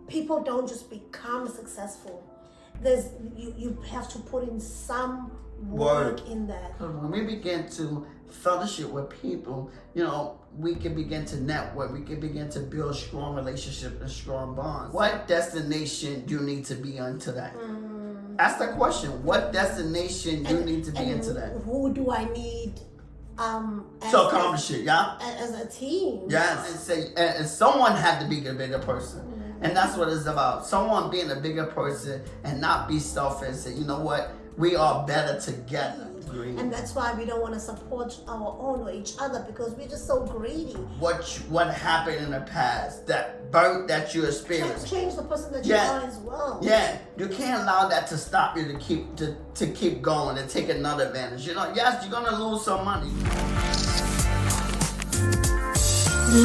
people don't just become successful. You have to put in some work in that. When we begin to fellowship with people, we can begin to network. We can begin to build strong relationships and strong bonds. What destination do you need to be on today? Ask that question. What destination you need to be in today? Who do I need to accomplish it? Yeah. As a team. Yes. And someone had to be the bigger person. And that's what it's about. Someone being a bigger person and not be selfish. Say, you know what? We are better together. And that's why we don't want to support our own or each other, because we're just so greedy. What happened in the past, that burnt that you experienced, change the person that you are as well. Yeah, you can't allow that to stop you to keep going and take another advantage. Yes, you're gonna lose some money.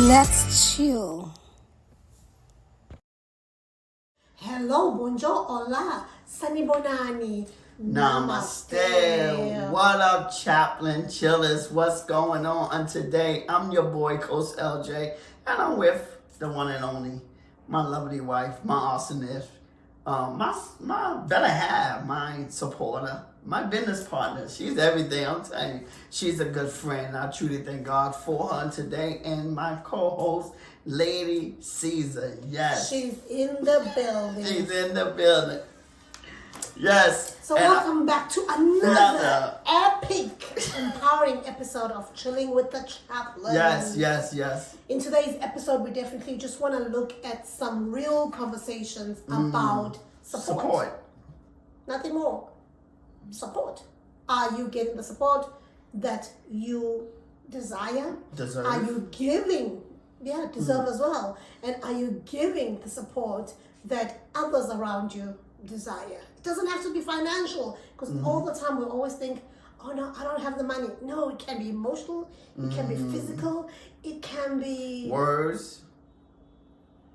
Let's chill. Hello, bonjour, hola, sani bonani. Namaste. What up, Chaplin chillers? What's going on today? I'm your boy, Coach LJ, and I'm with the one and only, my lovely wife, my awesomeness, my better half, my supporter, my business partner. She's everything. I'm telling you, she's a good friend. I truly thank God for her today, and my co-host, Lady Caesar. Yes, she's in the building. She's in the building. Yes. So welcome back to another epic, empowering episode of Chilling with the Chaplins. Yes. In today's episode, we definitely just want to look at some real conversations about support. Nothing more. Support. Are you getting the support that you desire? Deserve. Are you giving? Yeah, deserve as well. And are you giving the support that others around you desire? It doesn't have to be financial, because all the time we always think, oh no, I don't have the money. No, it can be emotional, it can be physical, it can be words,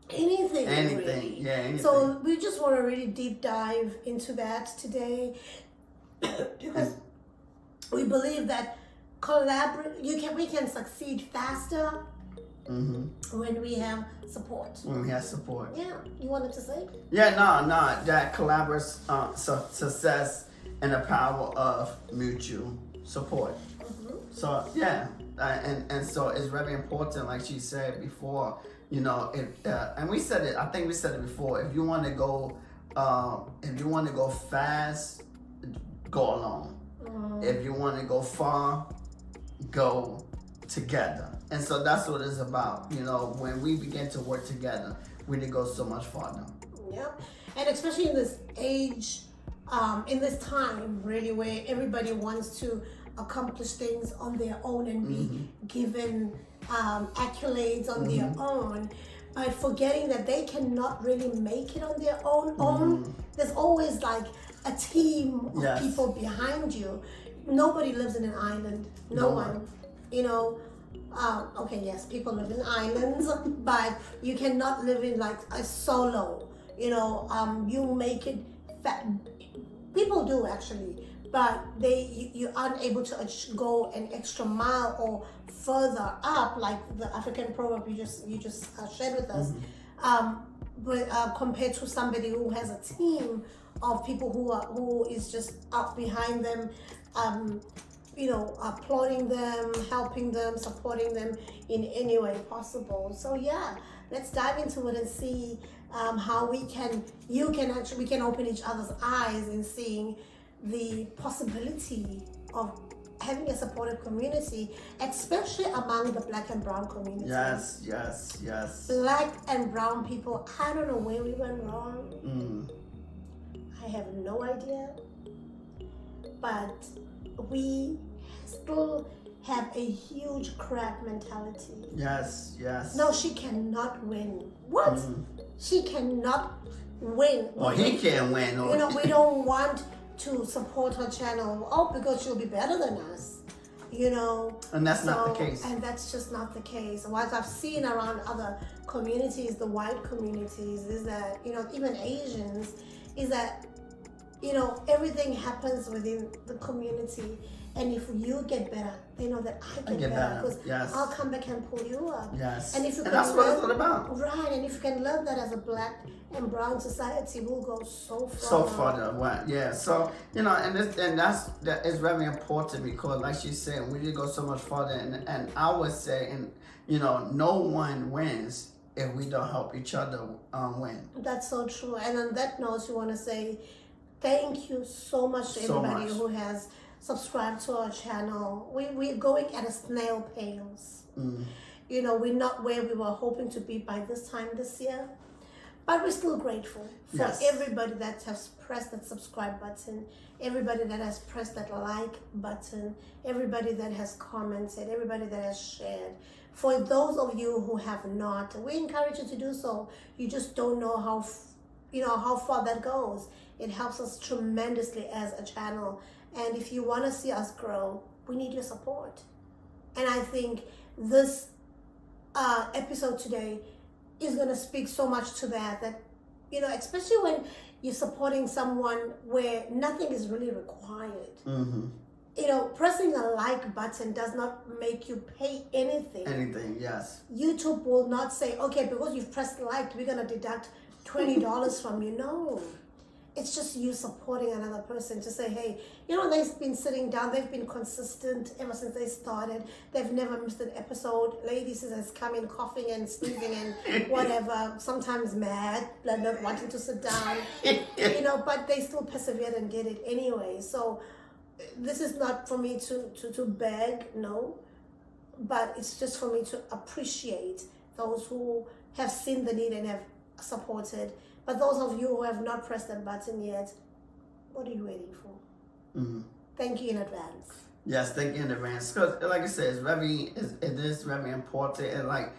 anything really. Yeah, anything. So we just want to really deep dive into that today, because we believe that we can succeed faster when we have support. When we have support. Yeah, you wanted to say? Yeah, no. That collaborates success and the power of mutual support. So yeah, and so it's very important, like she said before. And we said it. I think we said it before. If you want to go fast, go alone. If you want to go far, go together. And so that's what it's about. When we begin to work together, we can go so much farther. Yeah. And especially in this age, in this time, really, where everybody wants to accomplish things on their own and be given accolades on their own, by forgetting that they cannot really make it on their own. There's always like a team of people behind you. Nobody lives in an island. No one. Okay, yes, people live in islands, but you cannot live in like a solo. You make it. People do actually, but you aren't able to go an extra mile or further up, like the African proverb you just shared with us. But compared to somebody who has a team of people who is just up behind them, applauding them, helping them, supporting them in any way possible. So yeah, let's dive into it and see how we can open each other's eyes in seeing the possibility of having a supportive community, especially among the Black and Brown community. Yes. Black and Brown people, I don't know where we went wrong. I have no idea, but we still have a huge crab mentality. Yes. No, she cannot win. What? She cannot win. Or he can't win. We don't want to support her channel. Because she'll be better than us. And that's not the case. And that's just not the case. What I've seen around other communities, the white communities, is that, even Asians, is that, everything happens within the community. And if you get better, they know that I get better. Because yes. I'll come back and pull you up. Yes. And if you and can that's what learn, it's all about. Right, and if you can learn that as a Black and brown society, we'll go so far. So far, right? Yeah. So that is very important because, like she said, we did go so much farther. And I would say, no one wins if we don't help each other win. That's so true. And on that note, we want to say thank you so much to everybody who has subscribed to our channel. We're going at a snail pace. We're not where we were hoping to be by this time this year, but we're still grateful for everybody that has pressed that subscribe button, everybody that has pressed that like button, everybody that has commented, everybody that has shared. For those of you who have not, we encourage you to do so. You just don't know how far that goes. It helps us tremendously as a channel. And if you want to see us grow, we need your support. And I think this episode today is going to speak so much to that, especially when you're supporting someone where nothing is really required. Pressing a like button does not make you pay anything. Anything, yes. YouTube will not say, okay, because you've pressed like, we're going to deduct $20 from you. No. It's just you supporting another person to say, hey, they've been sitting down, they've been consistent ever since they started. They've never missed an episode. Ladies has come in coughing and sneezing and whatever, sometimes mad, not wanting to sit down, but they still persevered and did it anyway. So this is not for me to beg, no, but it's just for me to appreciate those who have seen the need and have supported. But those of you who have not pressed that button yet, what are you waiting for? Thank you in advance. Yes, thank you in advance. Because, like I said, it is very important. And like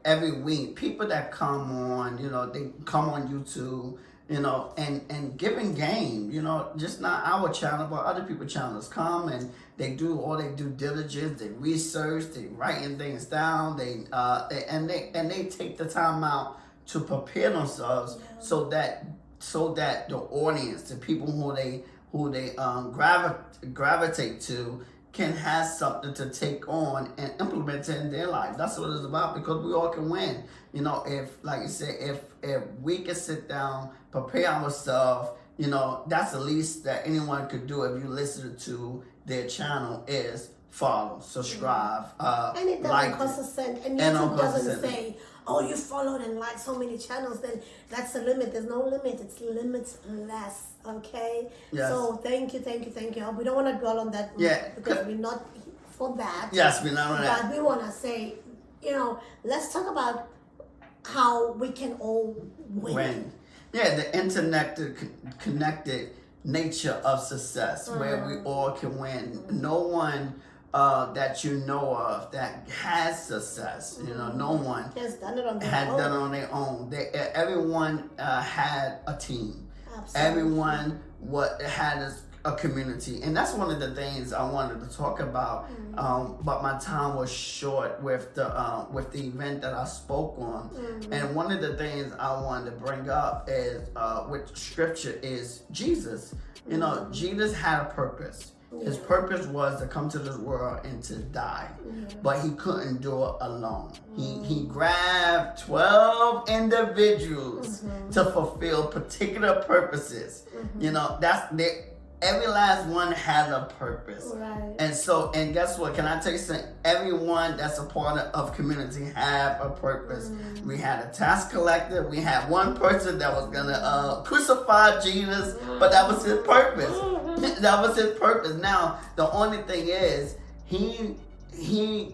every week, people that come on, they come on YouTube, and giving game, just not our channel, but other people's channels come and they do all their due diligence, they research, they writing things down, they take the time out to prepare themselves so that the audience, the people who they gravitate to, can have something to take on and implement it in their life. That's what it's about, because we all can win. If, like you said, if we can sit down, prepare ourselves, that's the least that anyone could do if you listen to their channel is follow, subscribe, and it doesn't like cost a cent. And YouTube doesn't say, oh, you followed and liked so many channels, then that's the limit. There's no limit. It's limitless, okay? Yes. So thank you. We don't want to dwell on that because we're not for that. Yes, we're not on that. But we want to say, let's talk about how we can all win. Yeah, the connected nature of success, where we all can win. No one that you know of that has success, no one has done it on their own. Everyone had a team. Absolutely. Everyone had a community, and that's one of the things I wanted to talk about. But my time was short with the event that I spoke on. And one of the things I wanted to bring up is with scripture is Jesus. Jesus had a purpose. His purpose was to come to this world and to die, but he couldn't do it alone. He grabbed 12 individuals to fulfill particular purposes. Every last one has a purpose. Right. And guess what? Can I tell you something? Everyone that's a part of community have a purpose. We had a tax collector. We had one person that was gonna crucify Jesus, but that was his purpose. That was his purpose. Now, the only thing is, he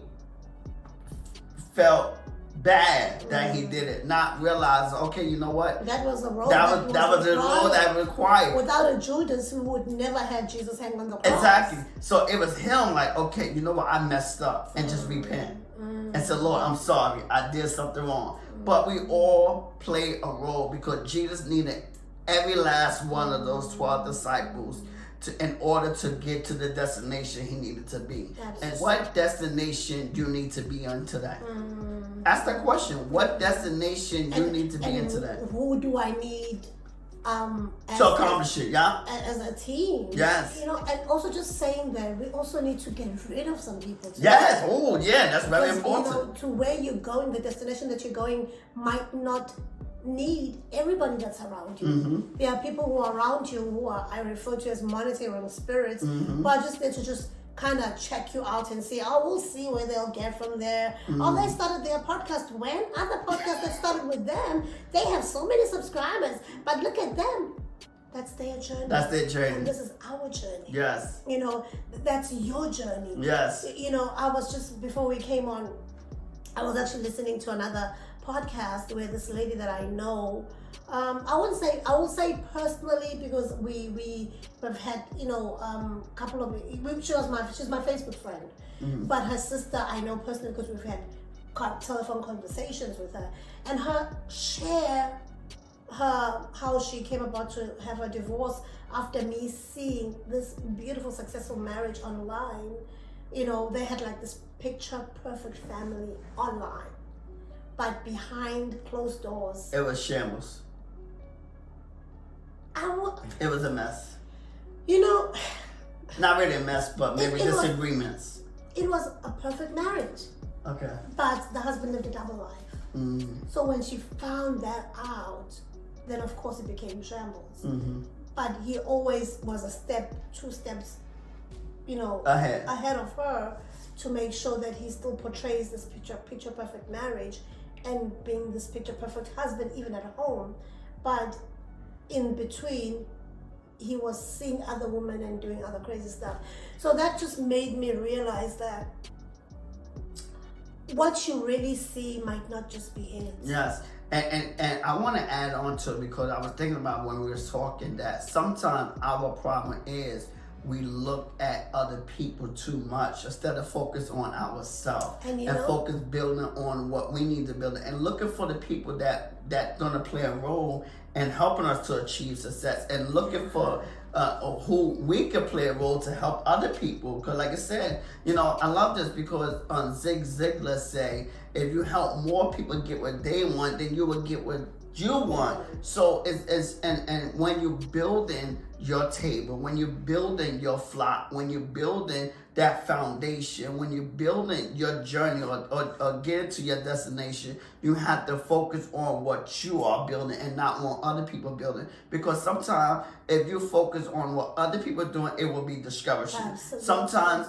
felt bad that he did it, not realize, okay, you know what? That was a role. That was the role that required. Without a Judas, we would never have Jesus hang on the cross. Exactly. So it was him like, okay, you know what? I messed up, and just repent. And say, Lord, I'm sorry. I did something wrong. But we all play a role, because Jesus needed every last one of those 12 disciples in order to get to the destination he needed to be. And what destination do you need to be on today? Ask that question. What destination you need to be in today? Who do I need To accomplish it, yeah. As a team. Yes. You know, and also just saying that we also need to get rid of some people too. Yes. Oh, yeah. That's very important. You know, to where you're going, the destination that you're going might not need everybody that's around you. Mm-hmm. There are people who are around you who are, I refer to as monitoring spirits, Mm-hmm. who are just there to just kind of check you out and see, oh, we'll see where they'll get from there. Mm-hmm. Oh, they started their podcast when? Other podcasts that started with them, they have so many subscribers, but look at them. That's their journey. That's their journey. And this is our journey. Yes. You know, that's your journey. Yes. You know, I was just, before we came on, I was actually listening to another podcast where this lady that I know, I would say personally, because we have had, you know, couple of, she's my Facebook friend, Mm-hmm. but her sister I know personally because we've had telephone conversations with her, and her share how she came about to have a divorce after me seeing this beautiful successful marriage online. You know, they had like this picture perfect family online, but behind closed doors It was shambles. It was a mess. You know, Not really a mess, but maybe It was- disagreements. it was a perfect marriage, Okay. but the husband lived a double life. Mm-hmm. So when she found that out, then of course it became shambles. Mm-hmm. But he always was two steps, you know, Ahead. of her, to make sure that he still portrays this picture perfect marriage and being this picture perfect husband even at home. But in between, he was seeing other women and doing other crazy stuff. So that just made me realize that what you really see might not just be it. Yes. And I want to add on to it, because I was thinking about when we were talking that sometimes our problem is we look at other people too much instead of focus on ourselves And you and know- focus building on what we need to build and looking for the people that gonna play a role in helping us to achieve success, and looking for who we can play a role to help other people. Because like I said, you know, I love this because Zig Ziglar say, if you help more people get what they want, then you will get what you want. So it's and when you're building your table, when you're building your flock, when you're building that foundation, when you're building your journey or getting to your destination, you have to focus on what you are building and not what other people are building. Because sometimes if you focus on what other people are doing, it will be discouraging. Absolutely. Sometimes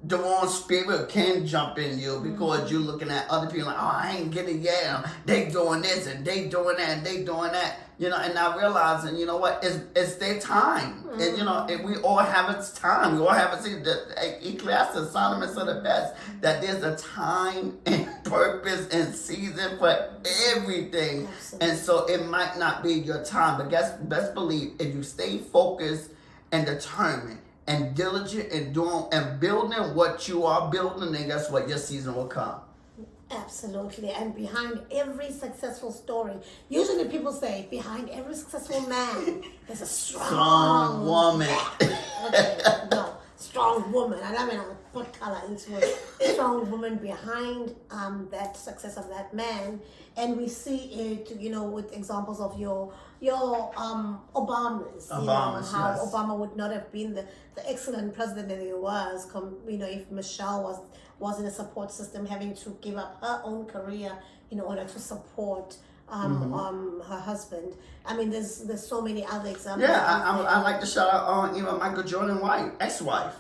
the wrong spirit can jump in you because you're looking at other people like, oh, I ain't get it yet. They doing this and they doing that and they doing that. You know, and not realizing, you know what, it's their time. And, you know, and we all have its time. We all have Ecclesiastes, Solomon said the best, that there's a time and purpose and season for everything. Absolutely. And so it might not be your time, but best believe if you stay focused and determined and diligent and doing and building what you are building, then guess what? Your season will come. Absolutely. And behind every successful story, usually people say behind every successful man there's a strong woman. Okay, no, strong woman. And I mean, I'll put color into it. Strong woman behind that success of that man. And we see it, you know, with examples of your Obamas. You know, Obamas, how yes. Obama would not have been the excellent president that he was, you know, if Michelle was in a support system, having to give up her own career in order to support her husband. I mean, there's so many other examples. Yeah, I like to shout out even Michael Jordan's wife, ex-wife.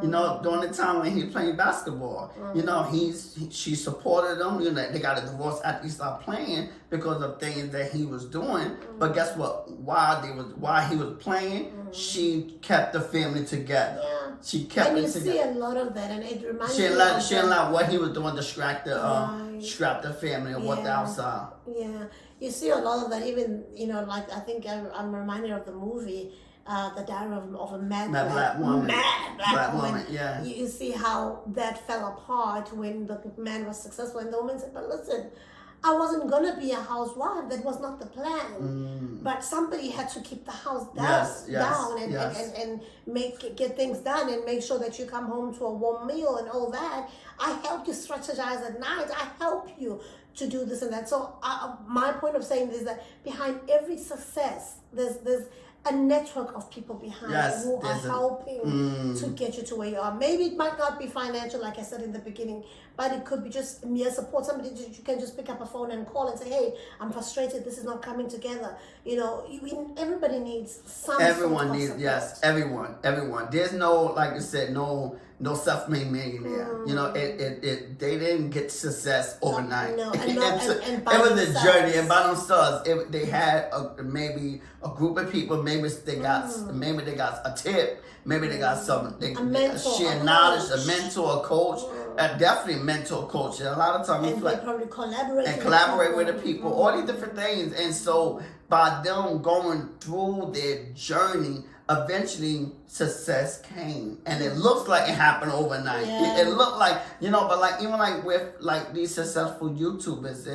You know, during the time when he was playing basketball, you know, she supported him. You know, they got a divorce after he stopped playing because of things that he was doing. But guess what? While he was playing, she kept the family together. Yeah. She kept and it you together. see a lot of that, and it reminds She me didn't let what he was doing distract Right. the family of what the Yeah. outside. Yeah, you see a lot of that. Even, you know, like I think I'm reminded of the movie, The Diary of a Mad Black Woman. Mad Black Woman. Yeah. You see how that fell apart when the man was successful, and the woman said, "But listen, I wasn't gonna be a housewife. That was not the plan. But somebody had to keep the house down and get things done and make sure that you come home to a warm meal and all that. I help you strategize at night. I help you to do this and that. So my point of saying this is that behind every success, there's a network of people behind who are helping to get you to where you are. Maybe it might not be financial, like I said in the beginning, but it could be just mere support. Somebody you can just pick up a phone and call and say, "Hey, I'm frustrated. This is not coming together." You know, everybody needs some. Everyone sort of needs support. everyone. There's no, like you said, no self-made millionaire. You know, they didn't get success overnight. No, it was a journey, and by themselves, they had maybe a group of people. Maybe they got a tip. Maybe they got some. They share knowledge, a mentor, a coach. Definitely a mentor, coach. And a lot of times, they probably collaborate with the people. All these different things, and so by them going through their journey, eventually success came, and it looks like it happened overnight. It looked like, but like even like with like these successful YouTubers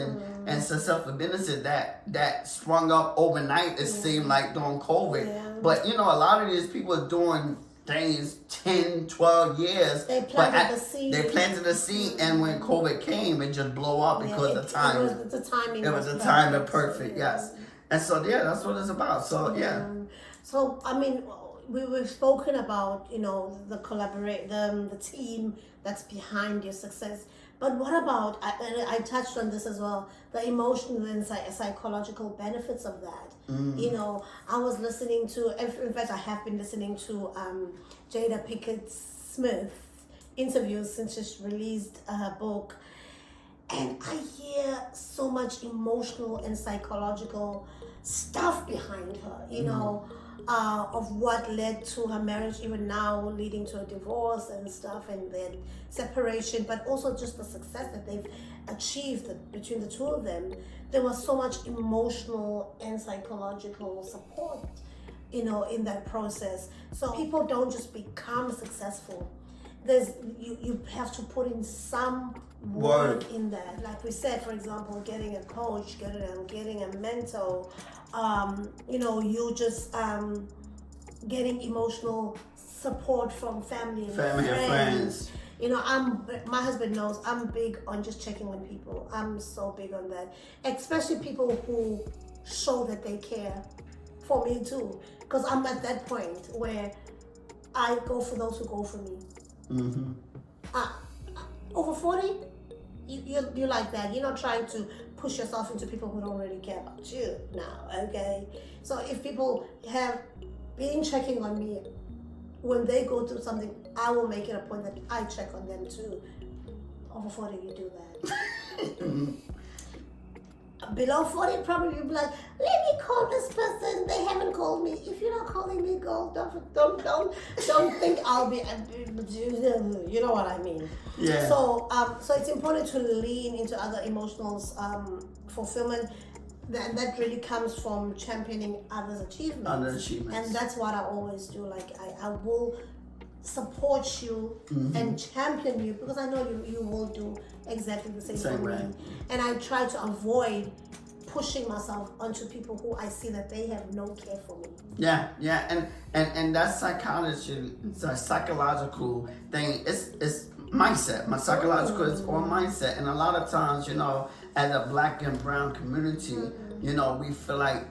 and successful businesses that sprung up overnight. It seemed like during COVID, but a lot of these people are doing things 10, 12 years. They planted the seed. And when COVID came, it just blew up because the timing. It was the timing perfect. Yes. And so that's what it's about. So So I mean, we've spoken about the team that's behind your success. But what about, I touched on this as well, the emotional and psychological benefits of that. I was listening to, in fact, I have been listening to Jada Pinkett Smith interviews since she's released her book. And I hear so much emotional and psychological stuff behind her, of what led to her marriage, even now leading to a divorce and stuff, and then separation, but also just the success that they've achieved between the two of them. There was so much emotional and psychological support, in that process. So people don't just become successful. You have to put in some work in that. Like we said, for example, getting a coach, getting a mentor, you just getting emotional support from family and friends. My husband knows I'm big on just checking on people. I'm so big on that, especially people who show that they care for me too. Because I'm at that point where I go for those who go for me. Over 40, you like that. You're not trying to push yourself into people who don't really care about you now, okay? So if people have been checking on me, when they go through something, I will make it a point that I check on them too. Over 40, you do that. Below 40, probably you'll be like, let me call this person. They haven't called me. If you're not calling me, girl, don't think I'll be. You know what I mean? Yeah. So it's important to lean into other emotional fulfillment. That really comes from championing others' achievements. And that's what I always do. Like I will support you and champion you, because I know you will do exactly the same for me. And I try to avoid pushing myself onto people who I see that they have no care for me. Yeah, and that's psychology. It's a psychological thing. It's mindset. My psychological is all mindset, and a lot of times, as a Black and brown community, we feel like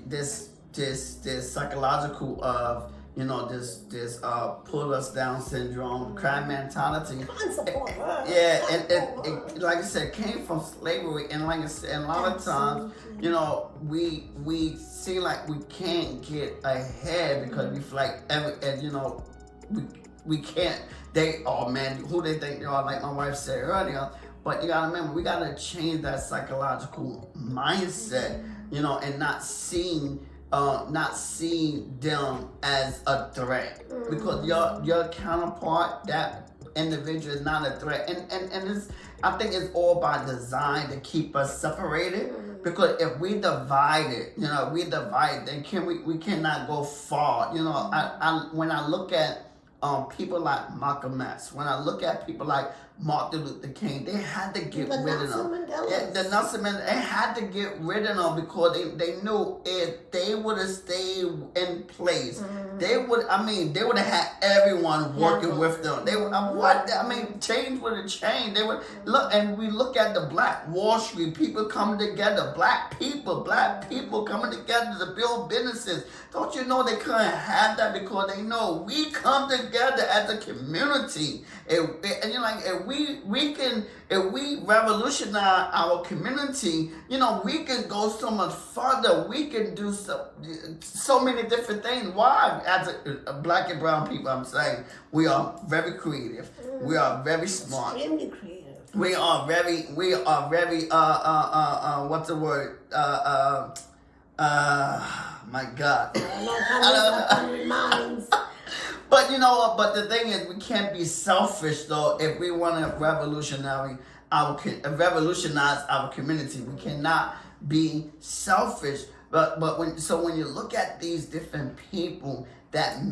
this psychological of this pull us down syndrome, crab mentality. Yeah, and it like I said, came from slavery, and like I said, a lot of times, we see like we can't get ahead because we feel like we can't. Who they think they are, like my wife said earlier. But you gotta remember, we gotta change that psychological mindset, and not seeing them as a threat, because your counterpart, that individual, is not a threat, and it's, I think it's all by design to keep us separated, because if we divide it, then we cannot go far. When I look at people like Malcolm X, when I look at people like Martin Luther King. They had to get rid of them. Yeah, The Nelson Mandela, they had to get rid of them because they knew if they would have stayed in place, they would have had everyone working with them. They would, change would have changed. They would look, and we look at the Black Wall Street, people coming together, black people coming together to build businesses. Don't you know they couldn't have that because they know we come together as a community, and you're like, if we revolutionize our community, we can go so much further. We can do so many different things. Why? As a black and brown people, I'm saying we are very creative. We are very smart. Extremely creative. We are very. What's the word? My God. But you know what? But the thing is, we can't be selfish though. If we want to revolutionize our community, we cannot be selfish. But when you look at these different people that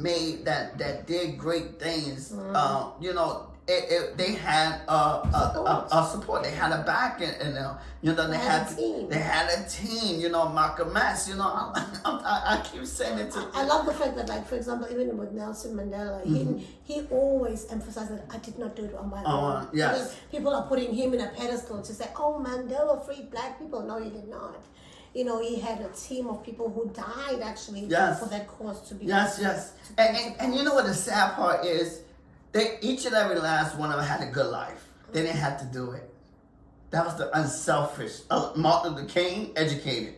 did great things, they had a support. They had a back in them. They had a team. Malcolm X. I keep saying it to. I love the fact that, like, for example, even with Nelson Mandela, he always emphasized that I did not do it on my own. Yes. Because people are putting him in a pedestal to say, "Oh, Mandela freed black people." No, he did not. He had a team of people who died actually for that cause to be. Yes. And you know what the sad part is? Each and every last one of them had a good life. They didn't have to do it. That was the unselfish. Martin Luther King, educated.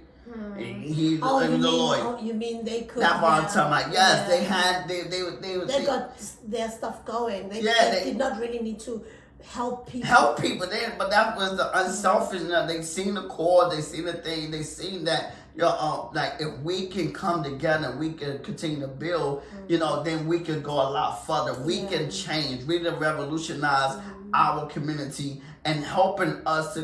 He was a lawyer. You mean they could? That's what I'm talking about. Yes, they had. They got their stuff going. They did not really need to help people. But that was the unselfishness. They seen the core. They seen the thing. They seen that. Like if we can come together, we can continue to build. Then we can go a lot further. We can change. We can revolutionize our community and helping us to,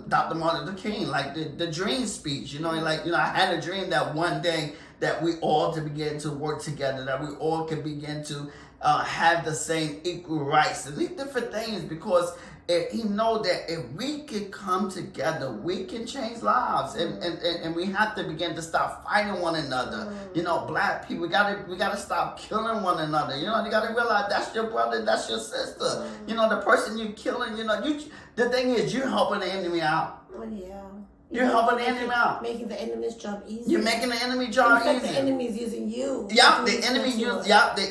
Dr. Martin Luther King, like the dream speech. I had a dream that one day that we all to begin to work together, that we all can begin to have the same equal rights and these different things, because he know that if we can come together, we can change lives, and we have to begin to stop fighting one another. Black people, we gotta stop killing one another. You gotta realize that's your brother, that's your sister. The person you killing. The thing is, you're helping the enemy out. Oh yeah. You're helping the enemy out. Making the enemy's job easier. You're making the enemy job easier. The enemy is using you. The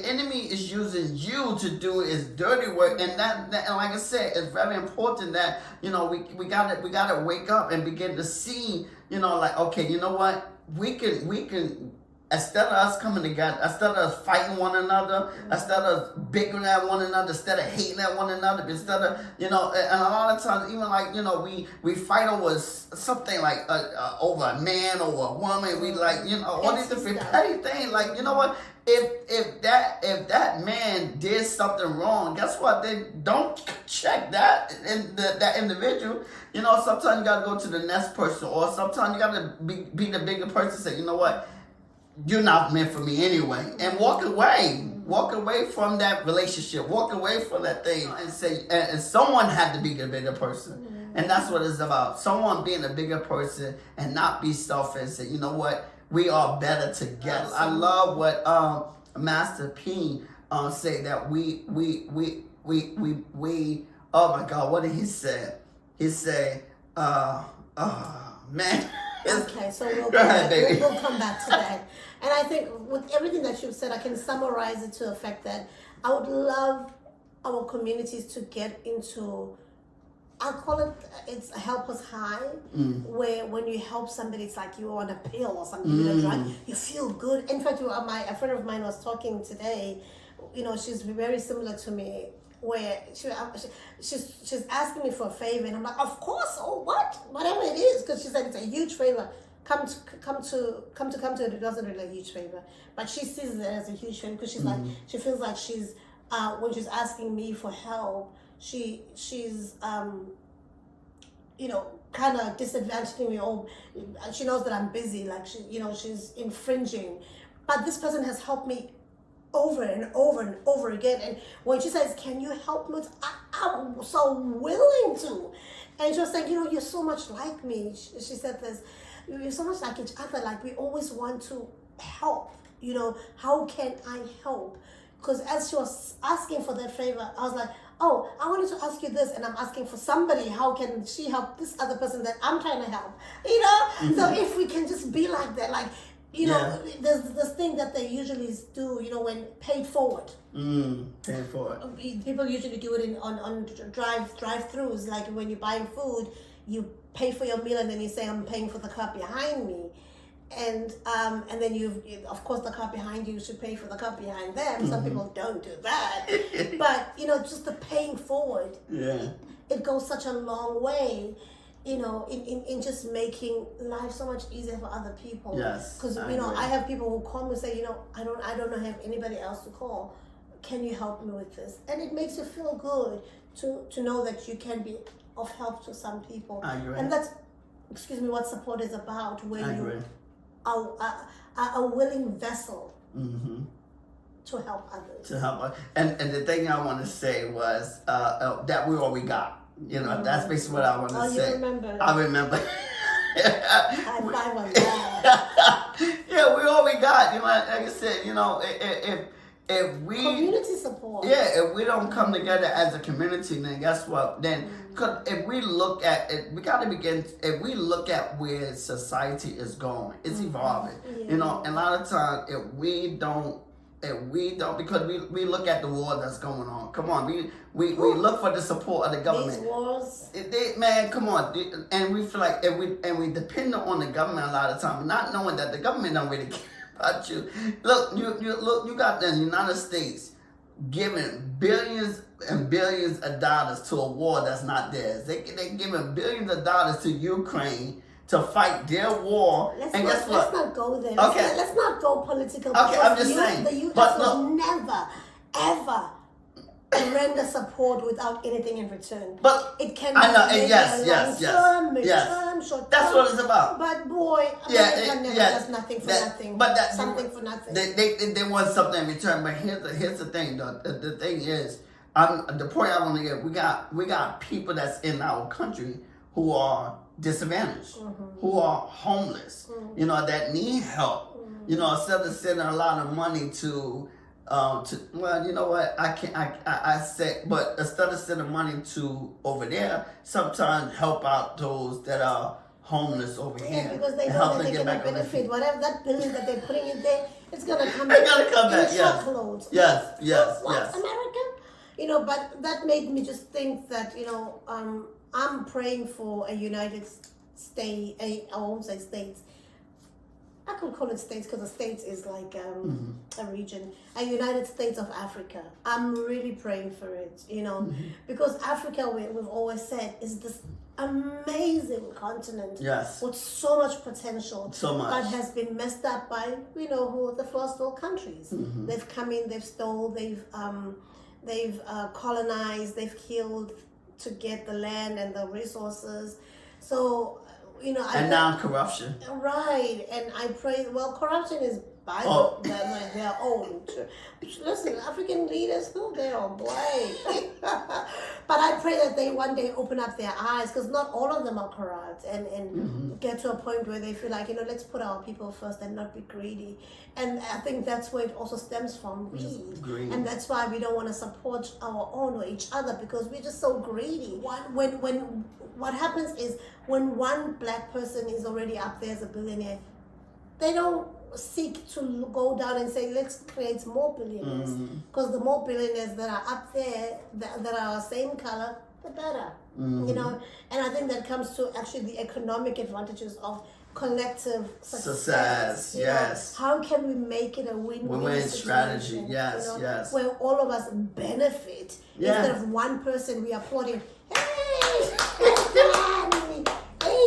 enemy is using you to do his dirty work, and and like I said, it's very important that we gotta wake up and begin to see, like, okay, you know what, we can. Instead of us coming together, instead of us fighting one another, instead of us bickering at one another, instead of hating at one another, instead of, and a lot of times, even like, we fight over something like over a man or a woman. We like, all these different petty things. Like, you know what? If that man did something wrong, guess what? Then don't check that individual. Sometimes you gotta go to the next person, or sometimes you gotta be the bigger person. Say, you know what? You're not meant for me anyway, and walk away from that relationship, walk away from that thing, and say, and someone had to be the bigger person, and that's what it's about. Someone being a bigger person and not be selfish. Say, you know what, we are better together. I love what Master P say, that we oh my God, what did he say? He say, man. Okay, so we'll come back to that. And I think with everything that you've said, I can summarize it to the fact that I would love our communities to get into, I'll call it's a helper's high, where when you help somebody, it's like you're on a pill or something, you feel good. In fact, a friend of mine was talking today, she's very similar to me, where she's asking me for a favor, and I'm like, of course, whatever it is, because she said it's a huge favor. Come to it. It wasn't really a huge favor, but she sees it as a huge favor, because she's like, she feels like she's when she's asking me for help, she's kind of disadvantaging me, or she knows that I'm busy, like she's infringing, but this person has helped me over and over and over again. And when she says, can you help me? I'm so willing to. And she was saying, you're so much like me. She said this, you're so much like each other. Like we always want to help. How can I help? Because as she was asking for that favor, I was like, oh, I wanted to ask you this, and I'm asking for somebody. How can she help this other person that I'm trying to help? So if we can just be like that, like, there's this thing that they usually do, when paid forward. Paid forward. People usually do it on drive-throughs, like when you're buying food, you pay for your meal and then you say, I'm paying for the car behind me. And then you of course the car behind you should pay for the car behind them. Some people don't do that, but just the paying forward. It goes such a long way, in just making life so much easier for other people. Yes, because I have people who call me and say, I don't have anybody else to call. Can you help me with this? And it makes you feel good to know that you can be of help to some people. I agree. And that's what support is about. When I agree. A willing vessel to help others. And the thing I want to say was that we got. That's basically what I want to say. You remember? I remember. High five on that. Yeah, we all we got. Like I said, if we community support. Yeah, if we don't come together as a community, then guess what? Then, cause if we look at it, we got to begin. If we look at where society is going, it's evolving. And a lot of times, if we don't, because we look at the war that's going on. Come on, we look for the support of the government. These wars. Man, come on, and we feel like if we depend on the government a lot of times, not knowing that the government don't really care about you. Look, you got the United States giving billions and billions of dollars to a war that's not theirs. They're giving billions of dollars to Ukraine to fight their war. Let's not go there. Okay. Let's not go political. Okay, I'm just saying. The U.S. will never, ever render support without anything in return. But it can I know, be yes. short That's term. what it's about. But boy, America never does nothing for nothing. But something for nothing. They want something in return. But here's the thing, though. The thing is, the point I want to get. We got people that's in our country who are disadvantaged, who are homeless. That need help. Instead of sending a lot of money to well, you know what? I say, but instead of sending money to over there, sometimes help out those that are homeless over here. Because they know that they can benefit. Whatever that billion that they're putting in there, it's gonna come back. It's gonna come back. Truckloads. Yes. America. But that made me just think that I'm praying for a United States. I won't say states. I could call it states because the states is like a region, a United States of Africa. I'm really praying for it, because Africa, we've always said, is this amazing continent with so much potential, but has been messed up by who the first world countries. They've come in, they've stole, they've colonized, they've killed to get the land and the resources. So. And now corruption. Right, and I pray. Well, corruption is by their own. Listen, African leaders, they're all blame. But I pray that they one day open up their eyes, because not all of them are corrupt, and get to a point where they feel like let's put our people first and not be greedy. And I think that's where it also stems from, greed. And that's why we don't want to support our own or each other, because we're just so greedy. When what happens is, when one black person is already up there as a billionaire, they don't seek to go down and say, let's create more billionaires. Because the more billionaires that are up there, that are the same color, the better. And I think that comes to actually the economic advantages of collective success. Yes. How can we make it a win-win strategy? Yes. Where all of us benefit, instead of one person we applauding, hey,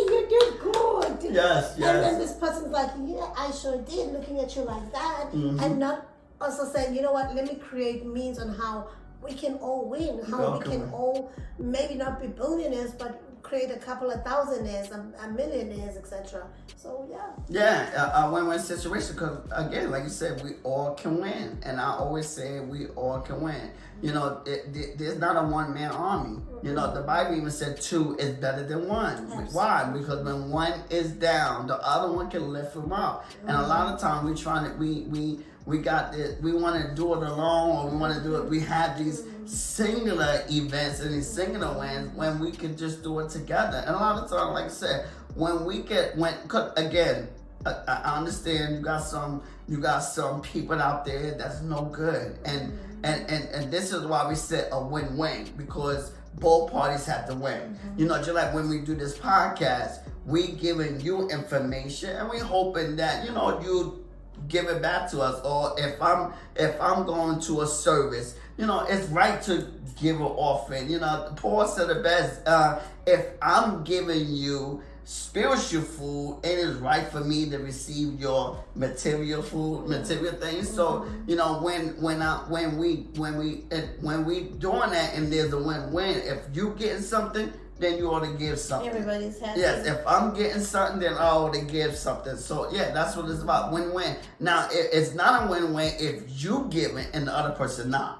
you did good. Yes. And then this person's like, yeah, I sure did, looking at you like that, and not also saying, you know what, let me create means on how we can all win, how we can all maybe not be billionaires, but create a couple of thousandaires, a millionaires, etc. So yeah. Yeah, a win-win situation because, again, like you said, we all can win. And I always say we all can win. You know, there's not a one-man army. You know, the Bible even said 2 is better than 1. Absolutely. Why? Because when one is down, the other one can lift him up. And a lot of times we got this, we want to do it alone, or we want to do it. We have these singular events and these singular wins when we can just do it together. And a lot of times, like I said, again, I understand you got some people out there that's no good, and this is why we set a win-win, because both parties have to win. You know, just like when we do this podcast, we giving you information, and we hoping that, you know, you give it back to us. Or if I'm going to a service, you know, it's right to give an offering. You know, Paul said the best, if I'm giving you spiritual food, it is right for me to receive your material food, material things. So, you know, when we doing that, and there's a win-win. If you getting something, then you ought to give something. Everybody's happy. Yes, if I'm getting something, then I ought to give something. So yeah, that's what it's about. Win-win. Now, it's not a win-win if you giving and the other person not.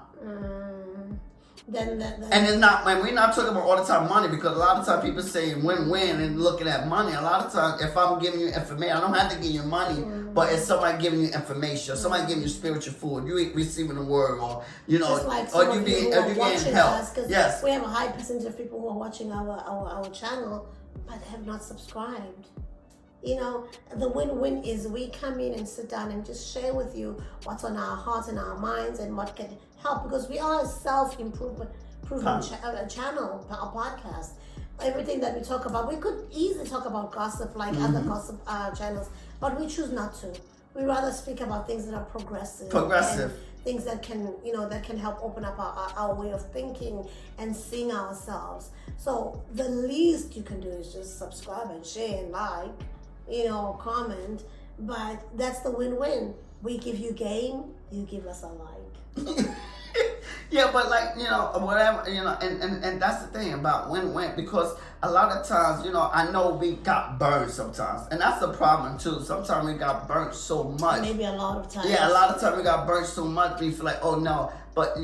Then and it's not, and we're not talking about all the time money, because a lot of times people say win-win and looking at money. A lot of times, if I'm giving you information, I don't have to give you money, but it's somebody giving you information, or somebody giving you spiritual food, you receiving the word, or you know, just like or you getting help. Yes, we have a high percentage of people who are watching our channel but have not subscribed. You know, the win-win is we come in and sit down and just share with you what's on our hearts and our minds and what can help, because we are a self-improvement channel, a podcast. Everything that we talk about, we could easily talk about gossip like other gossip channels, but we choose not to. We rather speak about things that are progressive. Things that can, you know, that can help open up our way of thinking and seeing ourselves. So the least you can do is just subscribe and share and like, you know, comment. But that's the win-win. We give you game, you give us a like. Yeah, but like, you know, whatever, you know, and that's the thing about win-win, because a lot of times, you know, I know we got burned sometimes, and that's the problem too. Sometimes we got burnt so much. Maybe a lot of times. Yeah, a lot of times we got burnt so much, we feel like, oh no, but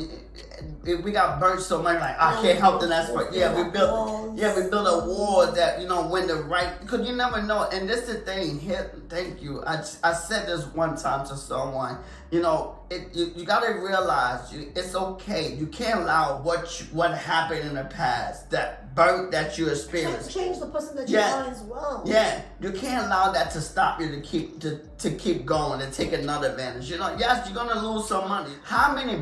if we got burnt so much, like I can't help the next part. Yeah, we built a wall that, you know, when the right, because you never know. And this is the thing here. Thank you. I said this one time to someone. You know, you got to realize it's okay. You can't allow what happened in the past, that burnt that you experienced. Change the person that you are as well. Yeah, you can't allow that to stop you to keep going and take another advantage. You know, yes, you're gonna lose some money. How many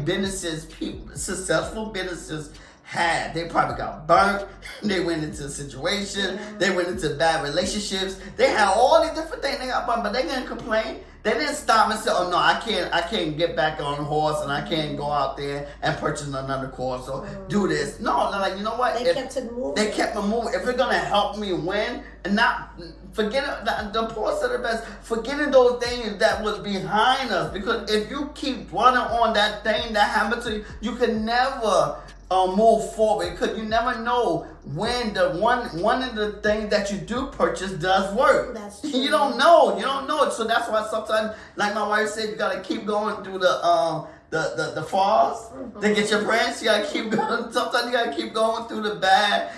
successful businesses had? They probably got burnt. They went into a situation. They went into bad relationships. They had all these different things. They got burnt, but they didn't complain. They didn't stop and say, "Oh no, I can't get back on a horse, and I can't go out there and purchase another course or do this." No, they're like, you know what? They kept it moving. They kept it moving. If it's gonna help me win, and not forget it, the Paul said the best. Forgetting those things that was behind us, because if you keep running on that thing that happened to you, you can never move forward, because you never know when the one of the things that you do purchase does work. That's true. You don't know it. So that's why sometimes, like my wife said, you gotta keep going through the falls to get your friends. You gotta keep going. Sometimes you gotta keep going through the bad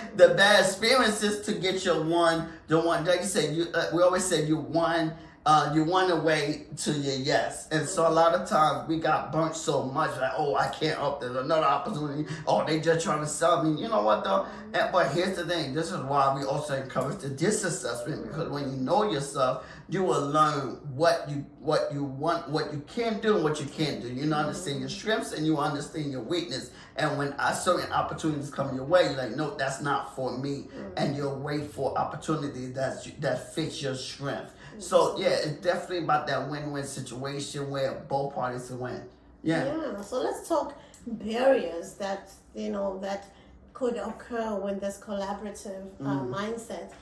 experiences to get your the one. Like you said, we always said you won the way to your yes. And so a lot of times we got burnt so much, like, oh, I can't up, there's another opportunity. Oh, they just trying to sell me. You know what though? But here's the thing. This is why we also encourage the disassessment, because when you know yourself, you will learn what you want, what you can do, and what you can't do. You understand your strengths and you understand your weakness. And when certain opportunities come your way, you're like, no, that's not for me. And you'll wait for opportunities that fits your strength. So yeah, it's definitely about that win-win situation where both parties can win. Yeah. So let's talk barriers that could occur when this collaborative mindset.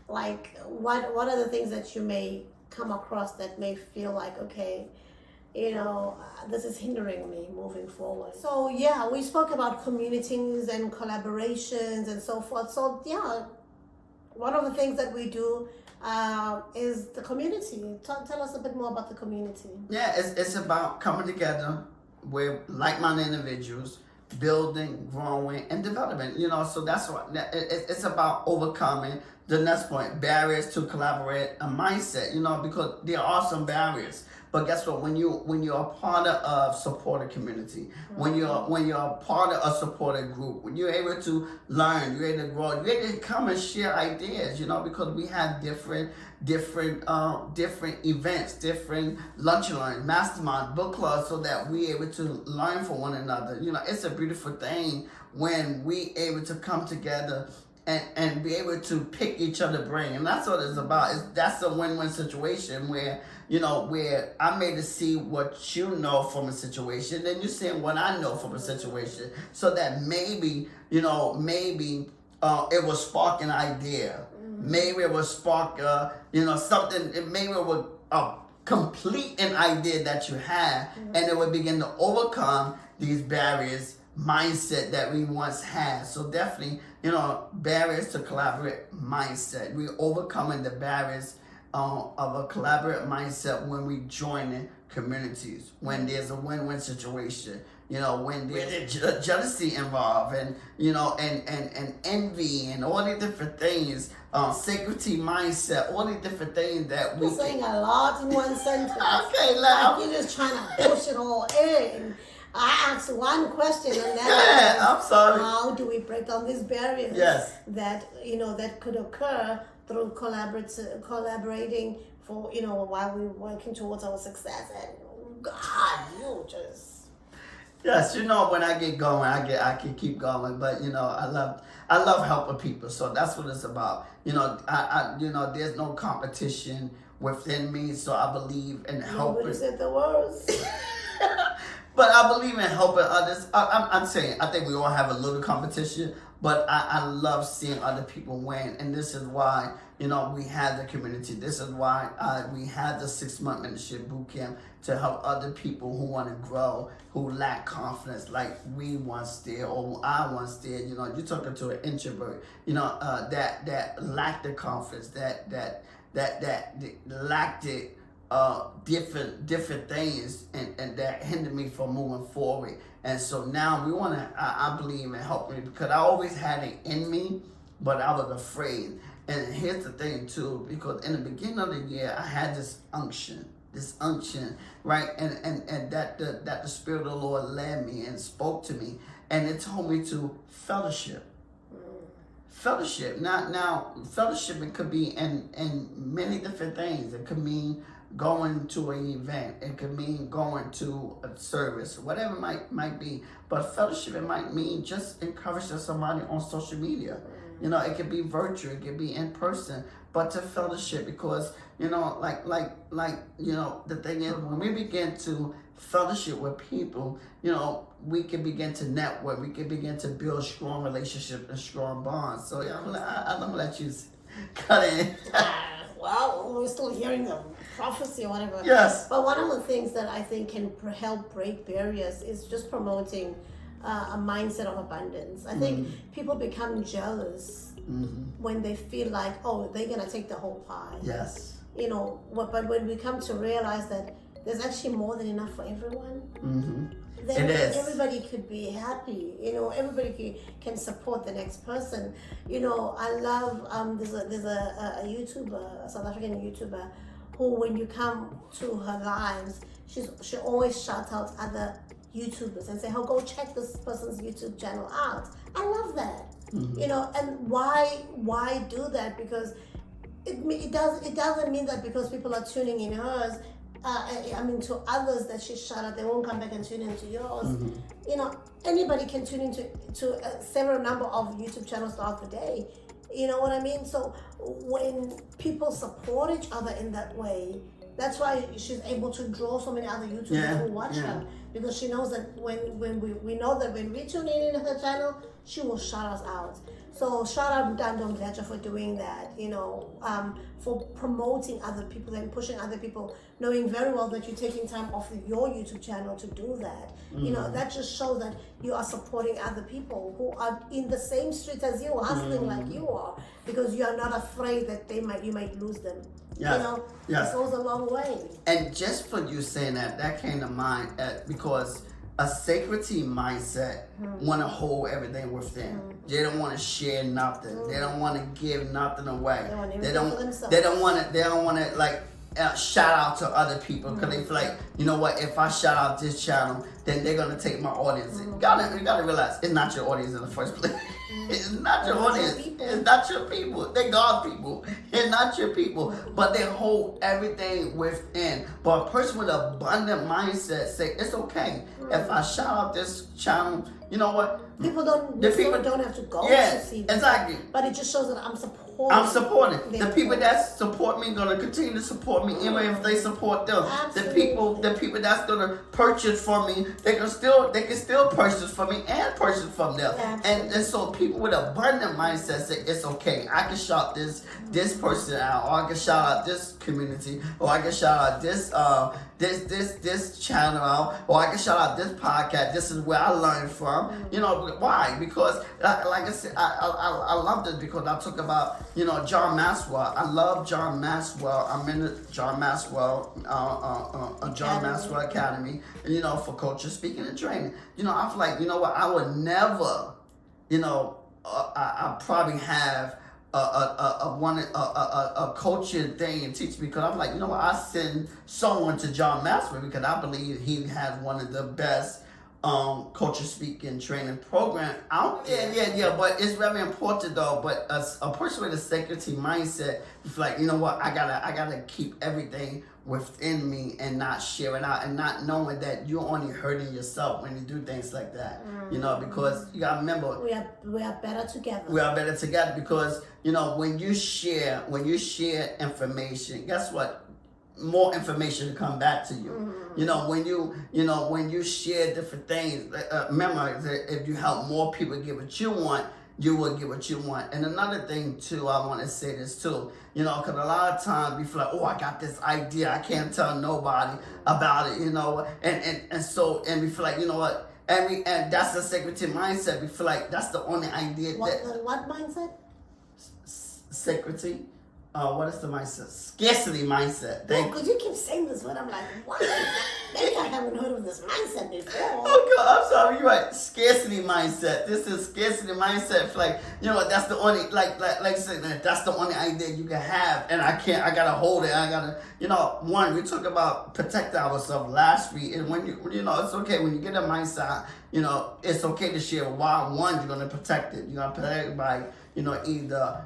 Like, what are the things that you may come across that may feel like, okay, this is hindering me moving forward? So yeah, we spoke about communities and collaborations and so forth. So yeah, one of the things that we do is the community. Tell us a bit more about the community. Yeah, it's about coming together with like-minded individuals, building, growing, and development. So that's what it's about, overcoming the next point, barriers to collaborate, a mindset. Because there are some barriers. But guess what? When you're a part of a supported community, when you're a part of a supported group, when you're able to learn, you're able to grow, you're able to come and share ideas. Because we have different events, different lunch and learn, mastermind, book clubs, so that we're able to learn from one another. It's a beautiful thing when we able to come together and be able to pick each other's brain. And that's what it's about. That's a win-win situation where I'm able to see what you know from a situation, then you're seeing what I know from a situation, so that maybe it will spark an idea. Maybe it will spark something. Maybe it will complete an idea that you have, and it will begin to overcome these barriers mindset that we once had. So definitely, barriers to collaborate mindset. We're overcoming the barriers of a collaborative mindset when we join in communities, when there's a win-win situation, when there's jealousy involved, and and envy, and all these different things, security mindset, all these different things that You're saying a lot in one sentence. Okay, like you're just trying to push it all in. I asked one question, and that I'm sorry. How do we break down these barriers? Yes. That that could occur through collaborating for while we're working towards our success. And God, you just. Yes, when I get going, I can keep going. But I love helping people, so that's what it's about. I there's no competition within me, so I believe in helping. Nobody said the words. But I believe in helping others. I'm saying, I think we all have a little competition, but I love seeing other people win. And this is why, we have the community. This is why we have the 6-month mentorship boot camp, to help other people who want to grow, who lack confidence like we once did, or I once did. You're talking to an introvert, that lacked the confidence, that lacked it. Different things and that hindered me from moving forward. And so now we want to, I believe in helping, because I always had it in me, but I was afraid. And here's the thing too, because in the beginning of the year, I had this unction, right? And that the Spirit of the Lord led me and spoke to me, and it told me to fellowship. Now fellowship, it could be in many different things. It could mean going to an event, it could mean going to a service, whatever it might be. But fellowship, it might mean just encouraging somebody on social media. It could be virtual, it could be in person, but to fellowship, because the thing is, when we begin to fellowship with people, we can begin to network, we can begin to build strong relationships and strong bonds. So I'm gonna let you cut in. Well, we're still hearing the prophecy or whatever. Yes. But one of the things that I think can help break barriers is just promoting a mindset of abundance. I think people become jealous when they feel like, oh, they're going to take the whole pie. Yes. But when we come to realize that there's actually more than enough for everyone, then everybody could be happy. Everybody can support the next person. I love, there's a YouTuber, a South African YouTuber, who, when you come to her lives, she always shouts out other YouTubers and say, oh, go check this person's YouTube channel out. I love that. And why do that? Because it doesn't mean that because people are tuning in hers, to others that she shut out, they won't come back and tune into yours. Anybody can tune into several number of YouTube channels throughout the day. You know what I mean? So when people support each other in that way, That's why she's able to draw so many other YouTubers who watch her, because she knows that when we know that when we tune in her channel, she will shout us out. So shout out Dandom Ledger for doing that, for promoting other people and pushing other people, knowing very well that you're taking time off your YouTube channel to do that. That just shows that you are supporting other people who are in the same street as you, hustling like you are, because you are not afraid that you might lose them. Yes. It goes a long way. And just for you saying that came to mind because a sacredity mindset want to hold everything within. They don't want to share nothing. They don't want to give nothing away. They don't want to like shout out to other people because they feel like, you know what, if I shout out this channel, then they're gonna take my audience. You gotta realize it's not your audience in the first place. It's not your audience. It's not your people. They're God's people. It's not your people. But they hold everything within. But a person with an abundant mindset say, it's okay. If I shout out this channel, you know what? People don't have to go to see them. Exactly. But it just shows that I'm supporting. The people that support me gonna continue to support me even if they support them. Absolutely. The people that's gonna purchase from me, they can still purchase from me and purchase from them. And so people with abundant mindset say it's okay. I can shout this person out, or I can shout out this community, or I can shout out this channel out, or I can shout out this podcast. This is where I learned from. Why? Because like I said, I love this because I talk about John Maxwell. I love John Maxwell. I'm in the John Maxwell Academy. For culture speaking and training. I feel like I would never. I probably have a coaching thing and teach me because I'm like, I send someone to John Maxwell because I believe he has one of the best culture speaking training program out there. Yeah. But it's very important though. But a person with a sacredity mindset, it's like, I gotta keep everything within me and not share it out and not knowing that you're only hurting yourself when you do things like that. Because you gotta remember we are better together. We are better together because when you share information, guess what? More information to come back to you. When you share different things, remember that if you help more people get what you want, you will get what you want. And another thing too, I want to say this too, because a lot of times we feel like, oh, I got this idea, I can't tell nobody about it, and we feel like, what, and that's the sacredity mindset. We feel like that's the only idea. What mindset? Sacredity. What is the mindset? Scarcity mindset. Because you keep saying this word, I'm like, what? Maybe I haven't heard of this mindset before. Oh God, I'm sorry. You're right. Scarcity mindset. This is scarcity mindset. Like, that's the only like say that that's the only idea you can have, and I gotta hold it. I gotta, one. We talked about protecting ourselves last week, and when it's okay when you get a mindset. It's okay to share why. One, you're gonna protect it. You're gonna protect it by, either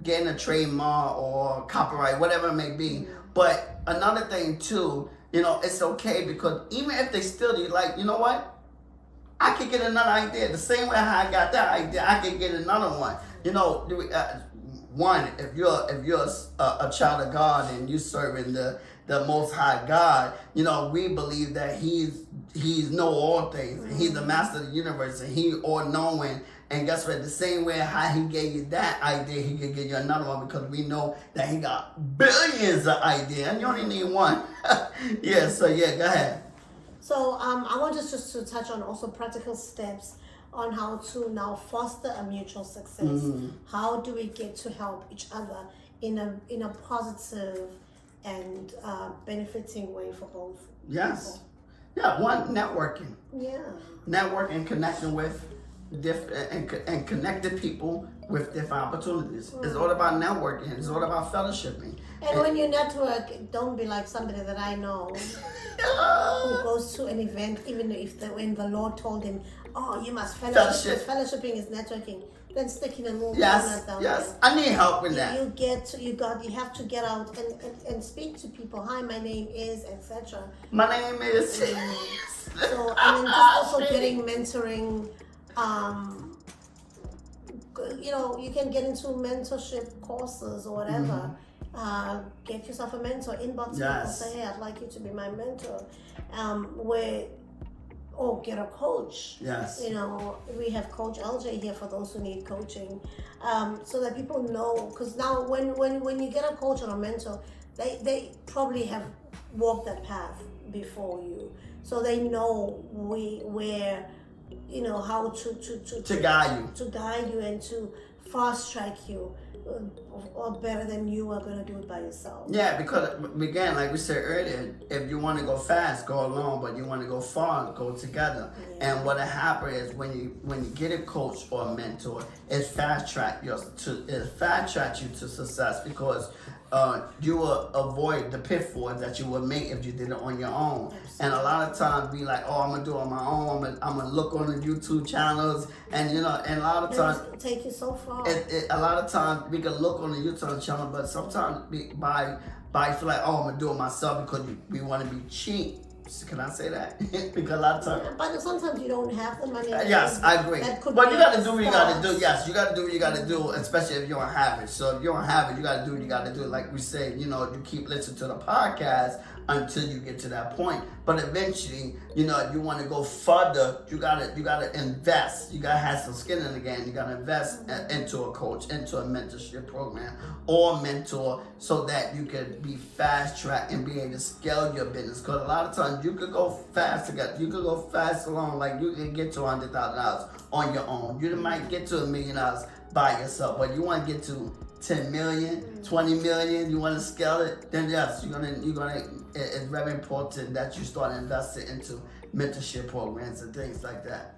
getting a trademark or copyright, whatever it may be. But another thing too, it's okay because even if they steal you, like, what? I could get another idea. The same way how I got that idea, I could get another one. One, if you're a child of God and you serving the Most High God, we believe that He's know all things. He's the master of the universe and He all knowing. And guess what? The same way how He gave you that idea, He could give you another one because we know that He got billions of ideas and you only need one. Go ahead. So I want us just to touch on also practical steps on how to now foster a mutual success. How do we get to help each other in a positive and benefiting way for both? Yes. people? Yeah, one, networking. Yeah. Networking, connecting with different and connected people with different opportunities. It's all about networking. It's all about fellowshipping. And when you network, don't be like somebody that I know who goes to an event, even if when the Lord told him, "Oh, you must fellowship." Fellowshipping is networking. Then stick in a move. Yes. I need help with that. You have to get out and speak to people. Hi, my name is etc. My name is. So and then just also getting mentoring. You can get into mentorship courses or whatever, get yourself a mentor. Inbox me and Yes. say, hey, I'd like you to be my mentor. Where or get a coach. Yes. You know, we have Coach LJ here for those who need coaching, so that people know. Because now, when you get a coach or a mentor, they probably have walked that path before you, so they know where, you know, how To guide you. And to fast track you, or better than you are going to do it by yourself. Yeah, because again, like we said earlier, if you want to go fast, go alone. But you want to go far, go together. Yeah. And what happens is when you get a coach or a mentor, it fast tracks you to success, because you will avoid the pitfalls that you would make if you did it on your own. Absolutely. And a lot of times be like, oh, I'm gonna do it on my own. I'm gonna look on the YouTube channels, and you know, and a lot of times It'll take you so far. a lot of times we can look on the YouTube channel, but sometimes by feel like, oh, I'm gonna do it myself because we want to be cheap. Can I say that? Because a lot of times. But sometimes you don't have the money. Yes, I agree. But you got to do what you got to do. Yes, you got to do what you got to do, especially if you don't have it. So if you don't have it, you got to do what you got to do. Like we say, you know, you keep listening to the podcast until you get to that point. But eventually, you know, if you want to go further, you gotta invest. You gotta have some skin in the game. You gotta invest into a coach, into a mentorship program, or mentor, so that you can be fast tracked and be able to scale your business. Because a lot of times you could go fast together. You could go fast alone. Like you can get to $100,000 on your own. You might get to $1 million by yourself, but you want to get to 10 million, 20 million, you want to scale it, then yes, you're gonna. It's very important that you start investing into mentorship programs and things like that.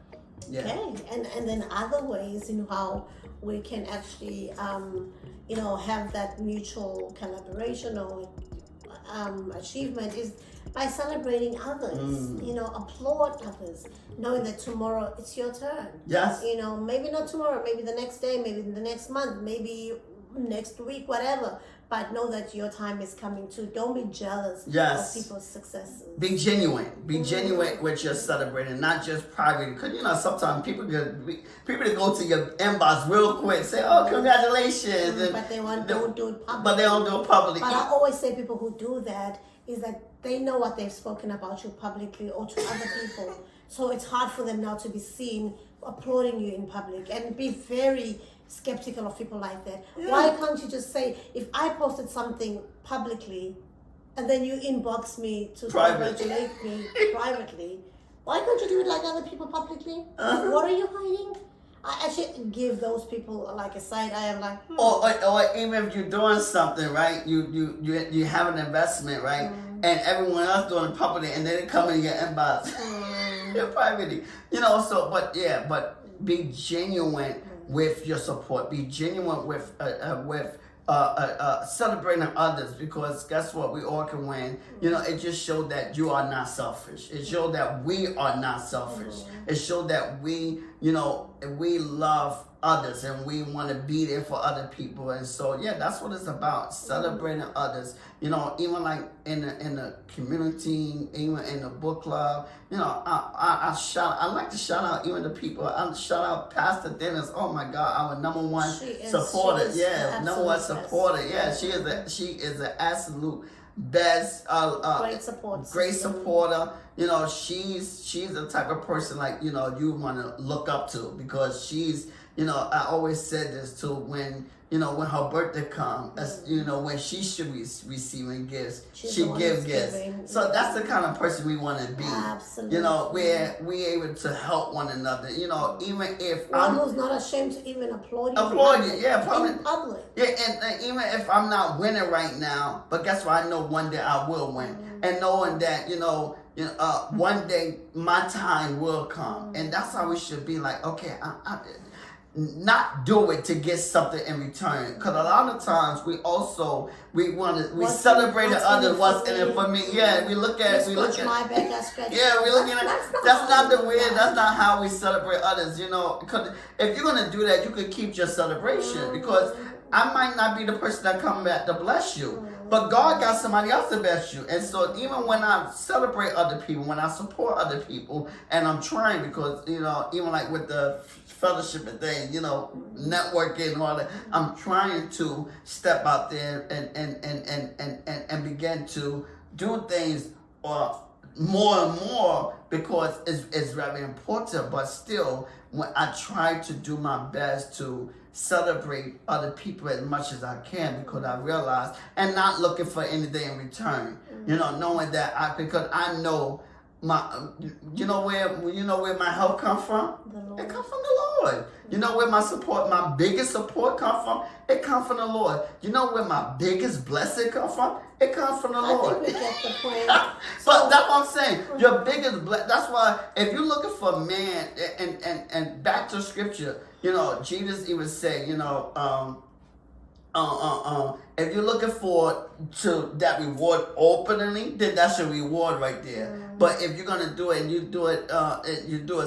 Yeah. Okay, and then other ways in how we can actually, you know, have that mutual collaboration or achievement is by celebrating others. You know, applaud others, knowing that tomorrow it's your turn. Yes. You know, maybe not tomorrow, maybe the next day, maybe the next month, maybe next week, whatever. But know that your time is coming too. Don't be jealous Yes. of people's successes. Be genuine. Be genuine with your celebrating, not just private. Because you know sometimes people that go to your inbox real quick say, "Oh, congratulations," and But they don't do it publicly. But they don't do it publicly. But I always say people who do that is that they know what they've spoken about you publicly or to other people. So it's hard for them now to be seen applauding you in public, and be very skeptical of people like that. Yeah. Why can't you just say, if I posted something publicly and then you inbox me to congratulate me privately, why can't you do it like other people publicly? What are you hiding? I should give those people like a side eye. I'm like, or even if you're doing something, right? You have an investment, right? And everyone else doing it publicly, and then they come in your inbox privately. You know, so but be genuine with your support. Be genuine with celebrating others, because guess what? We all can win. You know, it just showed that you are not selfish. It showed that we are not selfish. It showed that we, you know, we love others and we want to be there for other people. And so yeah, that's what it's about, celebrating others. You know, even like in the community, even in the book club, you know, I like to shout out even the people. I shout out Pastor Dennis. Oh my God, our number one supporter. Yeah, number one supporter. Yeah, she is an absolute best great supporter. You know, she's the type of person, like, you know, you want to look up to, because she's, you know, I always said this too, when, you know, when her birthday comes, you know, when she should be receiving gifts, she gives gifts. So that's the kind of person we want to be. Absolutely. You know, where we able to help one another. You know, even if one who's not ashamed to even applaud you. Yeah, probably in public. Yeah, and even if I'm not winning right now, but guess what? I know one day I will win, and knowing that, you know, one day my time will come, and that's how we should be. Like, okay, I not do it to get something in return, because a lot of times we celebrate others, what's in it for me. Yeah, we look at my back, yeah, we looking at that's not the way. That's not how we celebrate others. You know, because if you're gonna do that, you could keep your celebration, because I might not be the person that come back to bless you, but God got somebody else to bless you. And so even when I celebrate other people, when I support other people, and I'm trying because, you know, even like with the fellowship and thing, you know, networking and all that, I'm trying to step out there and begin to do things more and more because it's very important. But still, when I try to do my best to celebrate other people as much as I can, because I realize, and not looking for anything in return, you know, knowing that because I know you know where my help comes from? It comes from the Lord. You know where my biggest support comes from? It comes from the Lord. You know where my biggest blessing comes from? It comes from the Lord. I think we get the point. But that's what I'm saying. Your biggest blessing. That's why if you're looking for man, and back to scripture, you know, Jesus even said, you know, if you're looking for that reward openly, then that's your reward right there. But if you're gonna do it and you do it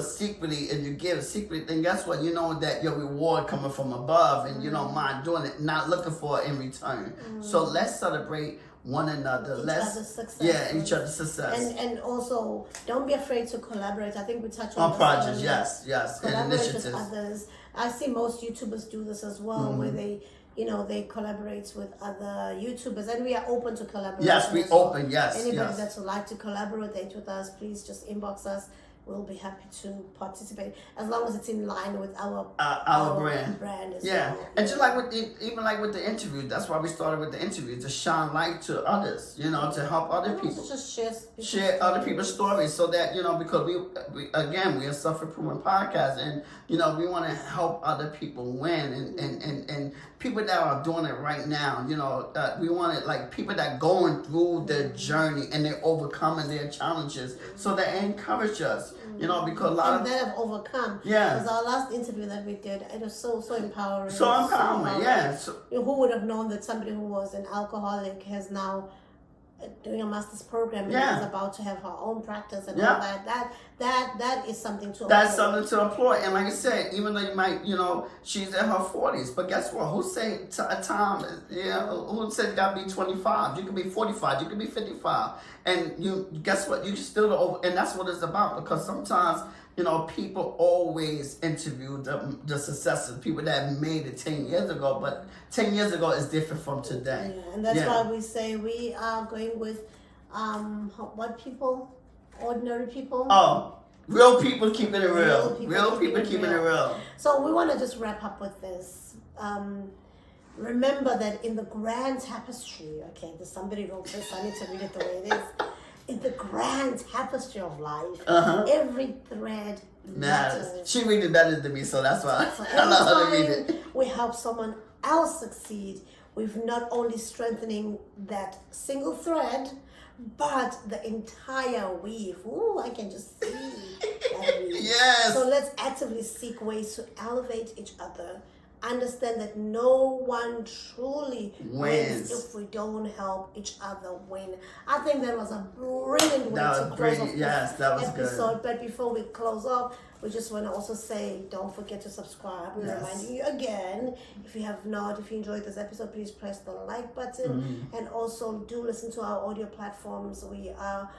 secretly and you give secret, then guess what? You know that your reward coming from above, and you don't mind doing it, not looking for it in return. So let's celebrate one another. Each other's success. Yeah, each other's success. And also, don't be afraid to collaborate. I think we touched on projects. Yes, and collaborate initiatives. with others. I see most YouTubers do this as well, where they, you know, they collaborate with other YouTubers, and we are open to collaboration. Yes, we open. Yes, anybody that would like to collaborate with us, please just inbox us. We'll be happy to participate as long as it's in line with our brand as well. And just like with the interview, that's why we started with the interview, to shine light to others, you know, to help other people. Just share other people's stories, so that, you know, because we are suffer-proven podcast, and you know, we want to help other people win, and people that are doing it right now, you know, we want it like people that going through their journey and they're overcoming their challenges, so they encourage us. You know, because a lot of that have overcome. Yeah. Because our last interview that we did, it was so empowering. So empowering, yeah. So, who would have known that somebody who was an alcoholic has now doing a master's program and is about to have her own practice and all that. That is something to That's something to applaud. And like I said, even though you might, you know, she's in her 40s, but guess what? Who say a time? Who said you gotta be 25? You can be 45. You can be 55. And you guess what? You still over, and that's what it's about. Because sometimes, you know, people always interview the successes, people that made it 10 years ago, but 10 years ago is different from today. Yeah, and that's why we say we are going with what people? Ordinary people? Oh, real people keeping it real. Real people keeping it real. So we want to just wrap up with this. Remember that in the grand tapestry, there's somebody wrote this, I need to read it the way it is. In the grand tapestry of life, every thread matters. She read it better than me, so that's why I love her to read it. We help someone else succeed. We've not only strengthening that single thread, but the entire weave. Ooh, I can just see that weave. Yes. So let's actively seek ways to elevate each other. Understand that no one truly wins if we don't help each other win. I think that was a brilliant way to close off this episode. Good. But before we close off, we just want to also say, don't forget to subscribe. We're reminding you again, if you have not, if you enjoyed this episode, please press the like button. And also do listen to our audio platforms. We are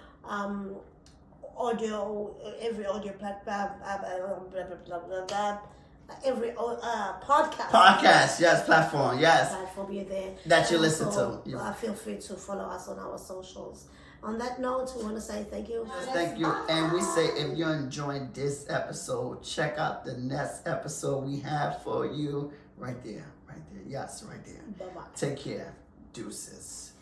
every audio platform, every podcast, platform, you're there that you listen to. Feel free to follow us on our socials. On that note, we want to say thank you. Thank you. And we say, if you're enjoying this episode, check out the next episode we have for you right there. Yes, right there. Bye-bye. Take care. Deuces.